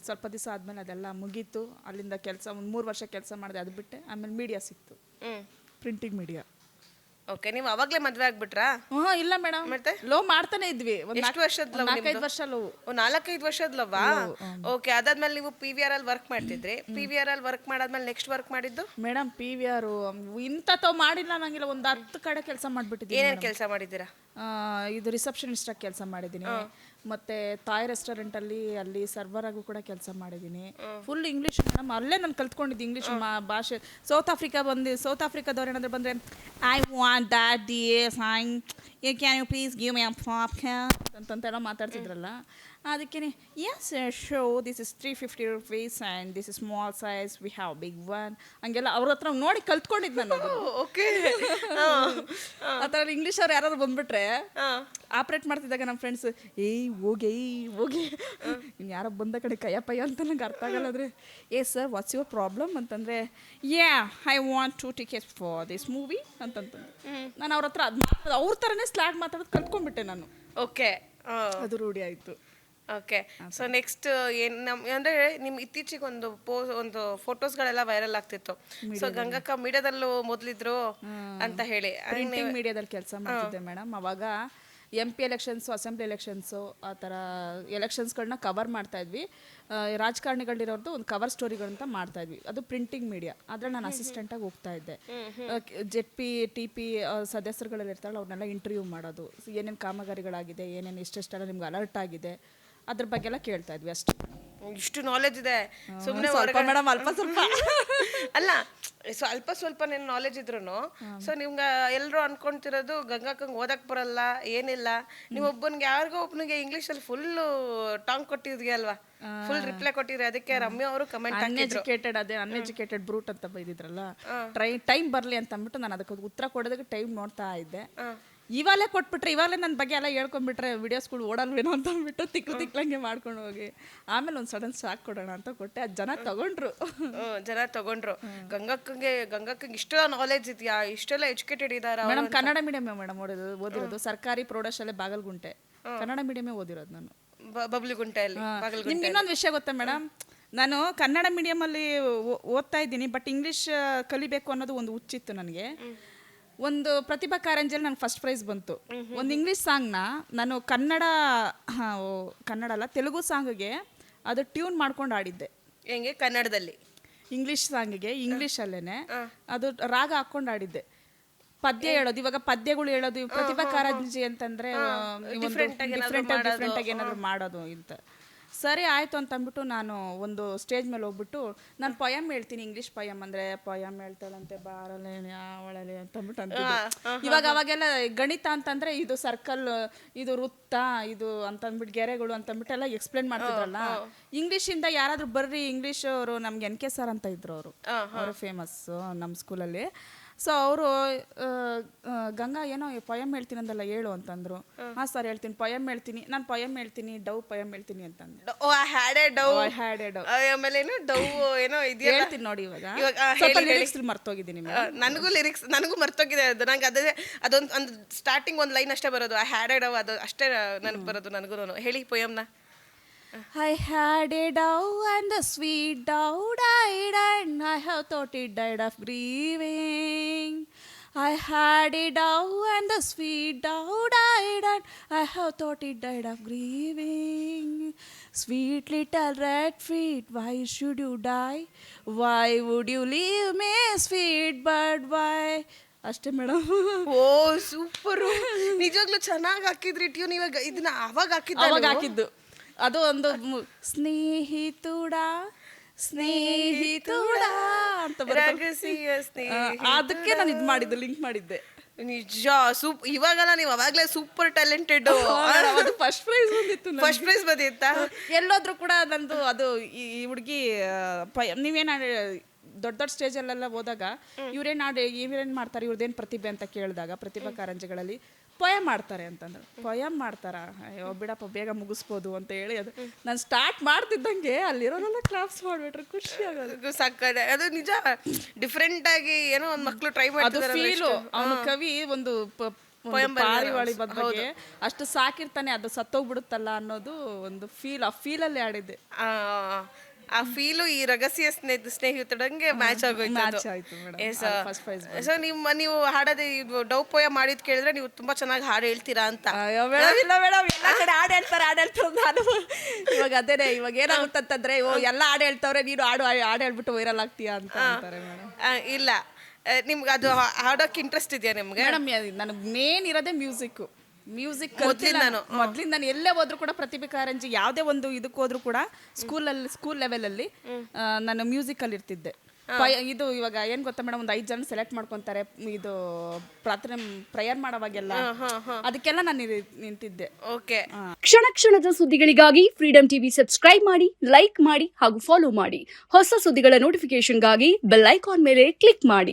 ಸ್ವಲ್ಪ ದಿವಸ ಆದಮೇಲೆ ಅದೆಲ್ಲ ಮುಗೀತು. ಅಲ್ಲಿಂದ ಕೆಲಸ ಒಂದು 3 ವರ್ಷ ಕೆಲಸ ಮಾಡಿದೆ, ಅದು ಬಿಟ್ಟೆ. ಆಮೇಲೆ ಮೀಡಿಯಾ ಸಿಕ್ತು, ಪ್ರಿಂಟಿಂಗ್ ಮೀಡಿಯಾ. ಓಕೆ, ನೀವು ಅವಾಗಲೇ ಮದುವೆ ಆಗ್ಬಿಟ್ರಾ? ಇಲ್ಲ ಮೇಡಮ್, ಮತ್ತೆ ಲವ್ ಮಾಡ್ತಾನೆ ಇದ್ವಿ. ಎಷ್ಟು ವರ್ಷದ ಲವ್? 4-5 ವರ್ಷ ಲವ್. 4-5 ವರ್ಷದ ಲವ್ವಾ? ಓಕೆ, ಅದಾದ್ಮೇಲೆ ನೀವು PVR ಅಲ್ಲಿ ವರ್ಕ್ ಮಾಡ್ತಿದ್ರಿ. PVR ಅಲ್ಲಿ ವರ್ಕ್ ಮಾಡಾದ್ಮೇಲೆ ನೆಕ್ಸ್ಟ್ ವರ್ಕ್ ಮಾಡಿದ್ದು? ಮೇಡಮ್ PVR ಇಂಥವು ಮಾಡಿಲ್ಲ ನಂಗಿಲ್ಲ, ಒಂದು 10 ಕಡೆ ಕೆಲಸ ಮಾಡಿಬಿಟ್ಟಿದ್ದೀನಿ. ಏನೇನು ಕೆಲಸ ಮಾಡಿದ್ದೀರಾ? ಇದು ರಿಸೆಪ್ಷನಿಸ್ಟ್ ಆಗಿ ಕೆಲಸ ಮಾಡಿದ್ದೀನಿ, ಮತ್ತೆ ತಾಯ್ ರೆಸ್ಟೋರೆಂಟಲ್ಲಿ ಅಲ್ಲಿ ಸರ್ವರ್ ಆಗು ಕೂಡ ಕೆಲಸ ಮಾಡಿದ್ದೀನಿ. ಫುಲ್ ಇಂಗ್ಲೀಷ್ ಮೇಡಮ್, ಅಲ್ಲೇ ನಾನು ಕಲ್ತ್ಕೊಂಡಿದ್ದು ಇಂಗ್ಲೀಷ್ ಭಾಷೆ. ಸೌತ್ ಆಫ್ರಿಕಾದವ್ರು ಏನಾದ್ರು ಬಂದರೆ I want that this can you please give me a popcorn ಅಂತಂತೆಲ್ಲ ಮಾತಾಡ್ತಿದ್ರಲ್ಲ, ಅದಕ್ಕೆ yes show this is 350 rupees and this is small size, we have big one, ಹಂಗೆಲ್ಲ ಅವ್ರ ಹತ್ರ ನೋಡಿ ಕಲ್ತ್ಕೊಂಡಿದ್ದು ನಾನು. ಓಕೆ, ಆ ಥರ ಇಂಗ್ಲೀಷ್ ಅವ್ರು ಯಾರಾದ್ರು ಬಂದ್ಬಿಟ್ರೆ ಆಪ್ರೇಟ್ ಮಾಡ್ತಿದ್ದಾಗ ನಮ್ಮ ಫ್ರೆಂಡ್ಸ್ ಹೋಗಿ ಇನ್ನು ಯಾರೋ ಬಂದ ಕಡೆ ಕಯ್ಯಪ್ಪಯ್ಯ ಅಂತ ನಂಗೆ ಅರ್ಥ ಆಗಲ್ಲ. ಆದರೆ ಸರ್ ವಾಟ್ಸ್ ಯುವರ್ ಪ್ರಾಬ್ಲಮ್ ಅಂತಂದರೆ I want 2 tickets for this movie ಅಂತಂತಂದು ನಾನು ಅವ್ರ ಹತ್ರ ಅವ್ರ ಥರನೇ ಸ್ಲ್ಯಾಗ್ ಮಾತಾಡೋದು ಕಲ್ತ್ಕೊಂಡ್ಬಿಟ್ಟೆ ನಾನು. ಓಕೆ, ಅದು ರೂಢಿ ಆಯಿತು. ಓಕೆ, ಸೊ ನೆಕ್ಸ್ಟ್ ಏನು ಅಂದರೆ ನಿಮ್ಮ ಇತ್ತೀಚೆಗೆ ಒಂದು ಫೋಟೋಸ್ಗಳೆಲ್ಲ ವೈರಲ್ ಆಗ್ತಿತ್ತು. ಸೊ ಗಂಗಕ್ಕ ಮೀಡಿಯಾದಲ್ಲೂ ಮೊದಲಿದ್ರು ಅಂತ ಹೇಳಿ ಪ್ರಿಂಟಿಂಗ್ ಮೀಡಿಯಾದಲ್ಲಿ ಕೆಲಸ ಮಾಡ್ತಿದ್ದೆ ಮೇಡಮ್. ಅವಾಗ MP ಎಲೆಕ್ಷನ್ಸು, ಅಸೆಂಬ್ಲಿ ಎಲೆಕ್ಷನ್ಸು, ಆ ಥರ ಎಲೆಕ್ಷನ್ಸ್ಗಳನ್ನ ಕವರ್ ಮಾಡ್ತಾಯಿದ್ವಿ. ರಾಜಕಾರಣಿಗಳಿರೋರ್ದು ಒಂದು ಕವರ್ ಸ್ಟೋರಿಗಳಂತ ಮಾಡ್ತಾಯಿದ್ವಿ. ಅದು ಪ್ರಿಂಟಿಂಗ್ ಮೀಡಿಯಾ. ಆದರೆ ನಾನು ಅಸಿಸ್ಟೆಂಟಾಗಿ ಹೋಗ್ತಾ ಇದ್ದೆ. ZP TP ಸದಸ್ಯರುಗಳಲ್ಲಿ ಇರ್ತಾರಲ್ಲ, ಅವ್ರನ್ನೆಲ್ಲ ಇಂಟರ್ವ್ಯೂ ಮಾಡೋದು, ಏನೇನು ಕಾಮಗಾರಿಗಳಾಗಿದೆ, ಏನೇನು ಎಷ್ಟೆಷ್ಟೆಲ್ಲ ನಿಮ್ಗೆ ಅಲರ್ಟ್ ಆಗಿದೆ, ಅದ್ರ ಬಗ್ಗೆ ಎಲ್ಲ ಕೇಳ್ತಾ ಇದ್ವಿ ಅಷ್ಟೇ. ಇಷ್ಟು ನಾಲೆಜ್ ಇದೆ ಸುಮ್ಮನೆ ಮೇಡಮ್, ಅಲ್ಪ ಸ್ವಲ್ಪ ಅಲ್ಲ, ಸ್ವಲ್ಪ ನಿನ್ನ ನಾಲೆಜ್ ಇದ್ರು. ಸೊ ನಿಮ್ಗೆ ಎಲ್ಲರೂ ಅನ್ಕೊಂತಿರೋದು ಗಂಗಾಕ್ಕಂಗೆ ಓದಕ್ ಬರಲ್ಲ, ಏನಿಲ್ಲ. ನೀವೊಬ್ಬನಿಗೆ ಯಾರಿಗೋ ಒಬ್ಬನಿಗೆ ಇಂಗ್ಲೀಷಲ್ಲಿ ಫುಲ್ ಟಾಂಗ್ ಕೊಟ್ಟಿದ್ವಿ ಅಲ್ವಾ, ಫುಲ್ ರಿಪ್ಲೈ ಕೊಟ್ಟಿದ್ರಿ. ಅದಕ್ಕೆ ರಮ್ಯಾ ಅವರು ಕಮೆಂಟ್ ಅನ್ಎಜುಕೇಟೆಡ್ ಬ್ರೂಟ್ ಅಂತ ಬೈದಿದ್ರಲ್ಲ, ಟೈಮ್ ಬರಲಿ ಅಂತ ಅಂದ್ಬಿಟ್ಟು ನಾನು ಅದಕ್ಕೆ ಉತ್ತರ ಕೊಡೋದಕ್ಕೆ ಟೈಮ್ ನೋಡ್ತಾ ಇದ್ದೆ. ಇವಾಗಲೇ ಕೊಟ್ಬಿಟ್ರೆ, ಇವಾಗಲೇ ನನ್ನ ಬಗ್ಗೆ ಎಲ್ಲ ಹೇಳ್ಕೊಂಡ್ಬಿಟ್ರೆ ವಿಡಿಯೋಸ್ಗಳು ಓಡಲ್ವೇನೋ ಅಂತ ಅಂದ್ಬಿಟ್ಟು ತಿಕ್ಲಂಗೆ ಮಾಡ್ಕೊಂಡು ಹೋಗಿ ಆಮೇಲೆ ಒಂದು ಸಡನ್ ಶಾಕ್ ಕೊಡೋಣ ಅಂತ ಕೊಟ್ಟೆ. ಅದು ಜನ ತಗೊಂಡ್ರು. ಗಂಗಕ್ಕಂಗೆ ಇಷ್ಟೆಲ್ಲ ನಾಲೆಜ್ ಇದೆಯಾ, ಇಷ್ಟೆಲ್ಲ ಎಜುಕೇಟೆಡ್ ಇದ್ದಾರಾ ಮೇಡಮ್? ಕನ್ನಡ ಮೀಡಿಯಮ್ ಮೇಡಮ್ ಓದಿರೋದು, ಸರ್ಕಾರಿ ಪ್ರೌಢಶಾಲೆ ಬಾಗಲಗುಂಟೆ, ಕನ್ನಡ ಮೀಡಿಯಮೇ ಓದಿರೋದು ನಾನು. ಬಬ್ಲಿಗುಂಟೆಯಲ್ಲಿ. ನಿಮ್ಗೆ ಇನ್ನೊಂದು ವಿಷಯ ಗೊತ್ತಾ ಮೇಡಮ್, ನಾನು ಕನ್ನಡ ಮೀಡಿಯಮಲ್ಲಿ ಓದ್ತಾ ಇದ್ದೀನಿ, ಬಟ್ ಇಂಗ್ಲೀಷ್ ಕಲಿಬೇಕು ಅನ್ನೋದು ಒಂದು ಹುಚ್ಚಿತ್ತು ನನಗೆ. ಒಂದು ಪ್ರತಿಭಾ ಕಾರಂಜಿಯಲ್ಲಿ ನನಗೆ ಫಸ್ಟ್ ಪ್ರೈಸ್ ಬಂತು. ಒಂದು ಇಂಗ್ಲೀಷ್ ಸಾಂಗ್ನ ನಾನು ಕನ್ನಡ ಅಲ್ಲ, ತೆಲುಗು ಸಾಂಗ್ಗೆ ಅದು ಟ್ಯೂನ್ ಮಾಡ್ಕೊಂಡು ಆಡಿದ್ದೆ. ಹೆಂಗೆ? ಕನ್ನಡದಲ್ಲಿ ಇಂಗ್ಲೀಷ್ ಸಾಂಗಿಗೆ ಇಂಗ್ಲೀಷಲ್ಲೇ ಅದು ರಾಗ ಹಾಕ್ಕೊಂಡು ಆಡಿದ್ದೆ. ಪದ್ಯ ಹೇಳೋದು, ಇವಾಗ ಪದ್ಯಗಳು ಹೇಳೋದು ಪ್ರತಿಭಾ ಕಾರಂಜಿ ಅಂತಂದರೆ ಡಿಫ್ರೆಂಟ್ ಆಗಿ ಏನಾದರೂ ಮಾಡೋದು ಅಂತ. ಸರಿ ಆಯಿತು ಅಂತ ಅಂದ್ಬಿಟ್ಟು ನಾನು ಒಂದು ಸ್ಟೇಜ್ ಮೇಲೆ ಹೋಗ್ಬಿಟ್ಟು ನಾನು ಪೊಯಮ್ ಹೇಳ್ತೀನಿ, ಇಂಗ್ಲೀಷ್ ಪೊಯಮ್ ಅಂದರೆ ಪೊಯಮ್ ಹೇಳ್ತಾಳಂತೆ ಬಾರಲೆ ಅವಳಲೆ ಅಂತ ಅಂದ್ಬಿಟ್ಟು ಅಂತಿದ್ದೆ. ಅವಾಗೆಲ್ಲ ಗಣಿತ ಅಂತಂದರೆ ಇದು ಸರ್ಕಲ್, ಇದು ವೃತ್ತ, ಇದು ಅಂತಂದ್ಬಿಟ್ಟು ಗೆರೆಗಳು ಅಂತಂದ್ಬಿಟ್ಟು ಎಲ್ಲ ಎಕ್ಸ್ಪ್ಲೇನ್ ಮಾಡ್ತಿದ್ರಲ್ಲ. ಇಂಗ್ಲೀಷಿಂದ ಯಾರಾದರೂ ಬರ್ರಿ ಇಂಗ್ಲೀಷ್ ಅವರು, ನಮ್ಗೆ NK ಸರ್ ಅಂತ ಇದ್ರು, ಅವರು ಫೇಮಸ್ಸು ನಮ್ಮ ಸ್ಕೂಲಲ್ಲಿ. ಸೊ ಅವರು ಗಂಗಾ ಏನೋ ಪೊಯಮ್ ಹೇಳ್ತೀನಿ ಅಂದಲ್ಲ, ಹೇಳು ಅಂತಂದ್ರು. ಹಾಂ ಸರ್ ಹೇಳ್ತೀನಿ, ಪೊಯಮ್ ಹೇಳ್ತೀನಿ, ನಾನು ಪೊಯಮ್ ಹೇಳ್ತೀನಿ, ಡವ್ ಪೊಯಮ್ ಹೇಳ್ತೀನಿ ಅಂತಂದೆ. ಆಮೇಲೆ ಹೇಳ್ತೀನಿ ನೋಡಿ. ಇವಾಗ ಲಿರಿಕ್ಸ್ ಮರ್ತೋಗಿದ್ದೀನಿ, ನನಗೂ ಮರ್ತೋಗಿದೆ ಅದು. ನಂಗೆ ಅದೊಂದು ಸ್ಟಾರ್ಟಿಂಗ್ ಒಂದು ಲೈನ್ ಅಷ್ಟೇ ಬರೋದು, ಐ ಹ್ಯಾಡ್ ಎ ಡವ್, ಅದು ಅಷ್ಟೇ ನನಗೆ ಬರೋದು. ನನಗೂ ಹೇಳಿ ಪೊಯಮ್ನ. I had a dove and the sweet dove died and I have thought it died of grieving. I had a dove and the sweet dove died and I have thought it died of grieving. Sweet little red feet, why should you die? Why would you leave me, sweet bird, why? ಅಷ್ಟೇ madam. ಓ super, ನಿಜವಾಗ್ಲೂ ಚೆನ್ನಾಗಿ ಹಾಕಿದ್ರಿ tune. ಇವಾಗ ಇದನ್ನ ಅವಾಗ ಹಾಕಿದ್ದು ಅದು ಒಂದು ಸ್ನೇಹಿತುಡ ಅಂತ ಅದಕ್ಕೆ ನಾನು ಇದು ಮಾಡಿದ್ದೆ, ಲಿಂಕ್ ಮಾಡಿದ್ದೆ. ನಿಜ ಇವಾಗಲ್ಲ, ನೀವು ಅವಾಗಲೇ ಸೂಪರ್ ಟ್ಯಾಲೆಂಟೆಡ್. ಫಸ್ಟ್ ಪ್ರೈಸ್ ಬಂದಿತ್ತಾ? ಎಲ್ಲೋದ್ರು ಕೂಡ ನಂದು ಅದು. ಈ ಹುಡುಗಿ ನೀವೇನು ದೊಡ್ಡ ಸ್ಟೇಜಲ್ಲೆಲ್ಲ ಹೋದಾಗ ಇವ್ರೇನು ಮಾಡ್ತಾರೆ, ಇವ್ರದ್ದೇನು ಪ್ರತಿಭೆ ಅಂತ ಕೇಳಿದಾಗ ಪ್ರತಿಭಾ ಕಾರಂಜಿಗಳಲ್ಲಿ ಪೊಯಮ್ ಮಾಡ್ತಾರೆ ಅಂತಂದ್ರೆ, ಪೊಯಮ್ ಮಾಡ್ತಾರ, ಅಯ್ಯೋ ಬಿಡಪ್ಪ ಬೇಗ ಮುಗಿಸ್ಬೋದು ಅಂತ ಹೇಳಿ ಅದು ನಾನು ಸ್ಟಾರ್ಟ್ ಮಾಡ್ತಿದ್ದಂಗೆ ಅಲ್ಲಿರೋರೆಲ್ಲ ಕ್ಲಾಪ್ಸ್ ಮಾಡಿಬಿಟ್ರೆ ಖುಷಿ ಆಗೋದು. ಸಾಕಾದ ಅದು ನಿಜ. ಡಿಫ್ರೆಂಟ್ ಆಗಿ ಏನೋ ಒಂದು ಮಕ್ಕಳು ಟ್ರೈ ಮಾಡ್ತಾರೆ. ಅವನು ಕವಿ ಒಂದು ಪಾರಿವಾಳಿ ಬಗ್ಗೆ ಅಷ್ಟು ಸಾಕಿರ್ತಾನೆ, ಅದು ಸತ್ತೋಗ್ಬಿಡುತ್ತಲ್ಲ ಅನ್ನೋದು ಒಂದು ಫೀಲ್, ಆ ಫೀಲಲ್ಲಿ ಆಡಿದ್ದೆ. ಆ ಫೀಲು ಈ ರಹಸ್ಯ ಸ್ನೇಹಿತರಂಗೆ ಮ್ಯಾಚ್ ಆಗೋಯ್ತು ಮ್ಯಾಚ್ ಆಯ್ತು ಮೇಡಮ್ ಫಸ್ಟ್ ಪ್ರೈಸ್. ಸೊ ನೀವು ಹಾಡೋದು ಇದು ಡವ್ ಪೋಯ ಮಾಡಿದ್ ಕೇಳಿದ್ರೆ ನೀವು ತುಂಬಾ ಚೆನ್ನಾಗಿ ಹಾಡು ಹೇಳ್ತೀರಾ ಅಂತ. ಮೇಡಮ್ ಇಲ್ಲ ಮೇಡಮ್ ಎಲ್ಲ ಕಡೆ ಹಾಡು ಹೇಳ್ತಾರೆ ನಾನು ಇವಾಗ ಅದೇನೆ ಇವಾಗ ಏನಾಗುತ್ತಂತಂದ್ರೆ ಎಲ್ಲ ಹಾಡು ಹೇಳ್ತವ್ರೆ ನೀನು ಹಾಡು ಹೇಳ್ಬಿಟ್ಟು ವೈರಲ್ ಆಗ್ತೀಯಾ ಅಂತ ಅಂತಾರೆ ಮೇಡಮ್. ಇಲ್ಲ ನಿಮ್ಗೆ ಅದು ಹಾಡೋಕೆ ಇಂಟ್ರೆಸ್ಟ್ ಇದೆಯಾ ನಿಮ್ಗೆ? ಮೇಡಮ್ ನನಗೆ ಮೇನ್ ಇರೋದೇ ಮ್ಯೂಸಿಕ್ ಮೊದ್ಲಿಂದ ನಾನು ಎಲ್ಲೇ ಹೋದ್ರು ಕೂಡ ಪ್ರತಿಭೆ ಕಾರಂಜಿ ಯಾವುದೇ ಒಂದು ಇದಕ್ಕೆ ಹೋದ್ರು ಕೂಡ ಸ್ಕೂಲ್ ಲೆವೆಲಲ್ಲಿ ನಾನು ಮ್ಯೂಸಿಕಲ್ಲಿ ಇರ್ತಿದ್ದೆ. ಇದು ಇವಾಗ ಏನ್ ಗೊತ್ತಾ ಮೇಡಮ್, ಒಂದು 5 ಜನ ಸೆಲೆಕ್ಟ್ ಮಾಡ್ಕೊಂತಾರೆ ಇದು ಪ್ರಾರ್ಥನೆ ಪ್ರೇಯರ್ ಮಾಡೋವಾಗೆಲ್ಲ, ಅದಕ್ಕೆಲ್ಲ ನಾನು ನಿಂತಿದ್ದೆ. ಓಕೆ. ಕ್ಷಣ ಕ್ಷಣದ ಸುದ್ದಿಗಳಿಗಾಗಿ ಫ್ರೀಡಂ ಟಿವಿ ಸಬ್ಸ್ಕ್ರೈಬ್ ಮಾಡಿ, ಲೈಕ್ ಮಾಡಿ ಹಾಗೂ ಫಾಲೋ ಮಾಡಿ. ಹೊಸ ಸುದ್ದಿಗಳ ನೋಟಿಫಿಕೇಶನ್ಗಾಗಿ ಬೆಲ್ ಐಕಾನ್ ಮೇಲೆ ಕ್ಲಿಕ್ ಮಾಡಿ.